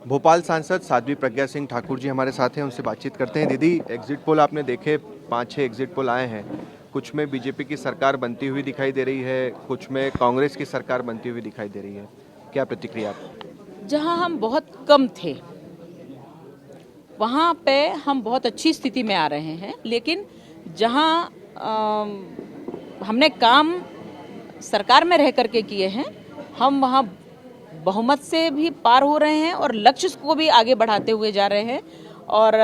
भोपाल सांसद साध्वी प्रज्ञा सिंह ठाकुर जी हमारे साथ हैं, उनसे बातचीत करते हैं। दीदी, एग्जिट पोल आपने देखे, 5-6 एग्जिट पोल आए हैं। कुछ में बीजेपी की सरकार बनती हुई दिखाई दे रही है, कुछ में कांग्रेस की सरकार बनती हुई दिखाई दे रही है। क्या प्रतिक्रिया आपकी? जहां हम बहुत कम थे वहां पे हम बहुत अच्छी स्थिति में आ रहे हैं, लेकिन जहां हमने काम सरकार में रह करके किए हैं, हम वहां बहुमत से भी पार हो रहे हैं और लक्ष्य को भी आगे बढ़ाते हुए जा रहे हैं। और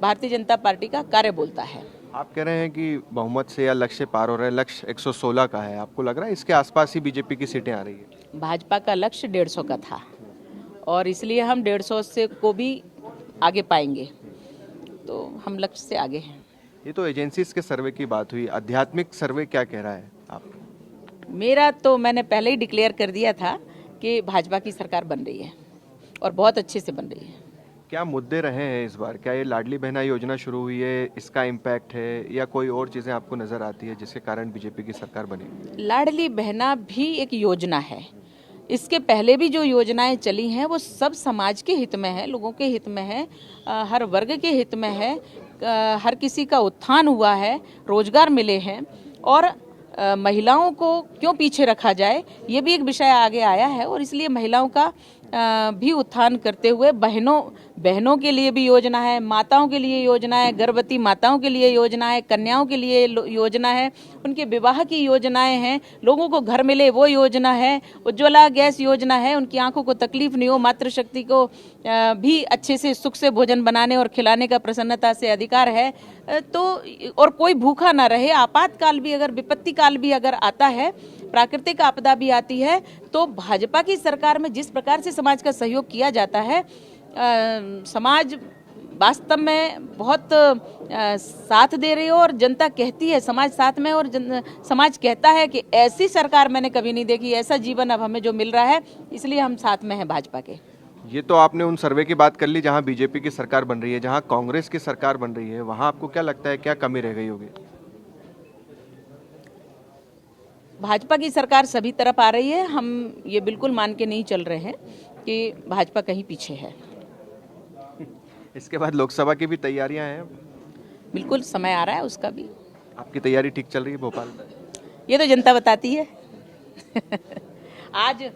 भारतीय जनता पार्टी का कार्य बोलता है। आप कह रहे हैं कि बहुमत से या लक्ष्य पार हो रहे हैं, लक्ष्य 116 का है। आपको लग रहा है इसके आसपास ही बीजेपी की सीटें आ रही है? भाजपा का लक्ष्य 150 का था और इसलिए हम 150 से को भी आगे पाएंगे, तो हम लक्ष्य से आगे हैं। ये तो एजेंसीज के सर्वे की बात हुई, आध्यात्मिक सर्वे क्या कह रहा है आप? मेरा तो मैंने पहले ही डिक्लेयर कर दिया था कि भाजपा की सरकार बन रही है और बहुत अच्छे से बन रही है। क्या मुद्दे रहे हैं इस बार? क्या ये लाडली बहना योजना शुरू हुई है, इसका इम्पैक्ट है, या कोई और चीज़ें आपको नज़र आती है जिसके कारण बीजेपी की सरकार बनी? लाडली बहना भी एक योजना है। इसके पहले भी जो योजनाएं चली हैं वो सब समाज के हित में है, लोगों के हित में है, हर वर्ग के हित में है। हर किसी का उत्थान हुआ है, रोजगार मिले हैं और महिलाओं को क्यों पीछे रखा जाए, ये भी एक विषय आगे आया है। और इसलिए महिलाओं का भी उत्थान करते हुए बहनों के लिए भी योजना है, माताओं के लिए योजना है, गर्भवती माताओं के लिए योजना है, कन्याओं के लिए योजना है, उनके विवाह की योजनाएं हैं, लोगों को घर मिले वो योजना है, उज्ज्वला गैस योजना है, उनकी आंखों को तकलीफ नहीं हो, मातृशक्ति को भी अच्छे से सुख से भोजन बनाने और खिलाने का प्रसन्नता से अधिकार है। तो और कोई भूखा ना रहे। आपातकाल भी अगर विपत्ति काल भी अगर आता है, प्राकृतिक आपदा भी आती है, तो भाजपा की सरकार में जिस प्रकार से समाज का सहयोग किया जाता है, समाज वास्तव में बहुत साथ दे रही है और जनता कहती है समाज साथ में, और समाज कहता है कि ऐसी सरकार मैंने कभी नहीं देखी, ऐसा जीवन अब हमें जो मिल रहा है, इसलिए हम साथ में हैं भाजपा के। ये तो आपने उन सर्वे की बात कर ली जहां बीजेपी की सरकार बन रही है, जहां कांग्रेस की सरकार बन रही है, वहां आपको क्या लगता है क्या कमी रह गई होगी? भाजपा की सरकार सभी तरफ आ रही है। हम ये बिल्कुल मान के नहीं चल रहे हैं कि भाजपा कहीं पीछे है। इसके बाद लोकसभा की भी तैयारियां हैं। बिल्कुल समय आ रहा है उसका भी। आपकी तैयारी ठीक चल रही है भोपाल में? ये तो जनता बताती है। आज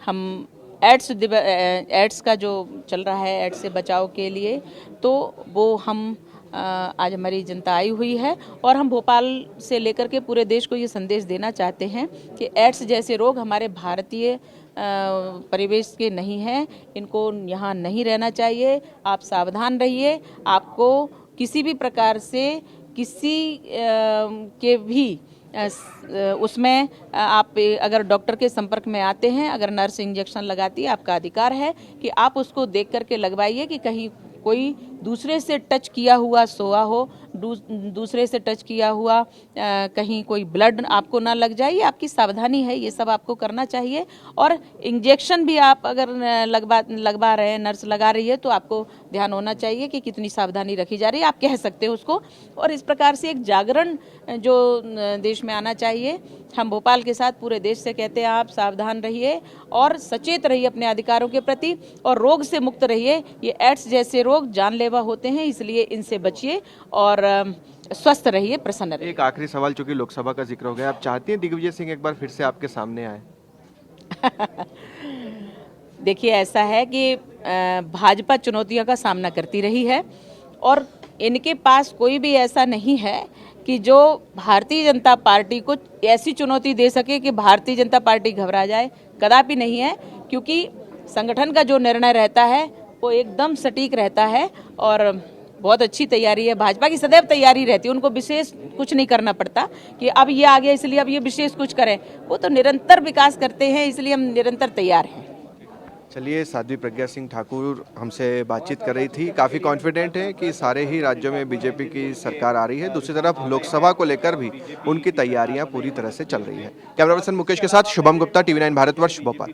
हम एड्स का जो चल रहा है, एड्स से बचाव के लिए, तो वो हम आज हमारी जनता आई हुई है और हम भोपाल से लेकर के पूरे देश को ये संदेश देना चाहते हैं कि एड्स जैसे रोग हमारे भारतीय परिवेश के नहीं हैं, इनको यहाँ नहीं रहना चाहिए। आप सावधान रहिए। आपको किसी भी प्रकार से किसी के भी उसमें आप अगर डॉक्टर के संपर्क में आते हैं, अगर नर्स इंजेक्शन लगाती है, आपका अधिकार है कि आप उसको देख करके लगवाइए कि कहीं कोई दूसरे से टच किया हुआ सोया हो, दूसरे से टच किया हुआ कहीं कोई ब्लड आपको ना लग जाए। ये आपकी सावधानी है, ये सब आपको करना चाहिए। और इंजेक्शन भी आप अगर लगवा रहे हैं, नर्स लगा रही है, तो आपको ध्यान होना चाहिए कि कितनी सावधानी रखी जा रही है। आप कह सकते हो उसको। और इस प्रकार से एक जागरण जो देश में आना चाहिए, हम भोपाल के साथ पूरे देश से कहते हैं आप सावधान रहिए और सचेत रहिए अपने अधिकारों के प्रति और रोग से मुक्त रहिए। ये एड्स जैसे रोग जानलेवा होते हैं, इसलिए इनसे बचिए और स्वस्थ रहिए, प्रसन्न रहिए। एक आखिरी सवाल, चूंकि लोकसभा का जिक्र हो गया, आप चाहती हैं दिग्विजय सिंह एक बार फिर से आपके सामने आए? देखिए, ऐसा है कि भाजपा चुनौतियों का सामना करती रही है और इनके पास कोई भी ऐसा नहीं है कि जो भारतीय जनता पार्टी को ऐसी चुनौती दे सके कि भारतीय जनता पार्टी घबरा जाए। कदापि नहीं है, क्योंकि संगठन का जो निर्णय रहता है वो एकदम सटीक रहता है और बहुत अच्छी तैयारी है। भाजपा की सदैव तैयारी रहती है, उनको विशेष कुछ नहीं करना पड़ता कि अब ये आ गया इसलिए अब ये विशेष कुछ करें। वो तो निरंतर विकास करते हैं, इसलिए हम निरंतर तैयार हैं। चलिए, साध्वी प्रज्ञा सिंह ठाकुर हमसे बातचीत कर रही थी। काफ़ी कॉन्फिडेंट है कि सारे ही राज्यों में बीजेपी की सरकार आ रही है। दूसरी तरफ लोकसभा को लेकर भी उनकी तैयारियां पूरी तरह से चल रही है। कैमरा पर्सन मुकेश के साथ शुभम गुप्ता, TV9 भारतवर्ष, भोपाल।